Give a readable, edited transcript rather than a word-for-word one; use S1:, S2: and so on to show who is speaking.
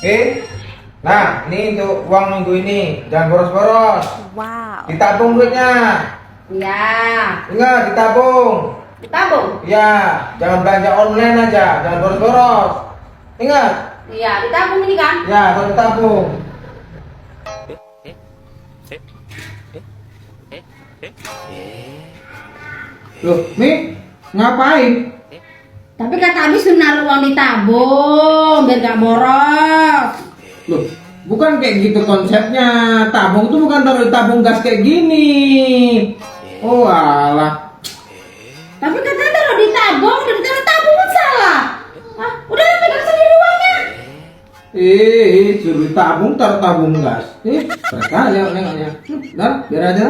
S1: Oke. Nah, ini untuk uang minggu ini. Jangan boros-boros.
S2: Wow.
S1: Ditabung duitnya.
S3: Iya.
S1: Ingat, ditabung.
S3: Ditabung.
S1: Ya, jangan belanja online aja. Jangan boros-boros. Ingat.
S3: Iya, ditabung ini kan?
S1: Ya, kalau ditabung. Loh, Mi, ngapain?
S3: Tapi kata Abi suruh naruh uang ditabung biar gak boros.
S1: Loh, bukan kayak gitu konsepnya. Tabung itu bukan taruh di tabung gas kayak gini. Oh alah.
S3: Tapi katanya taruh ditabung, udah ditaruh tabung kan salah. Hah? Udah pegang sendiri uangnya.
S1: Suruh ditabung taruh tabung gas. Berkali ya nengoknya. Dah, biar aja.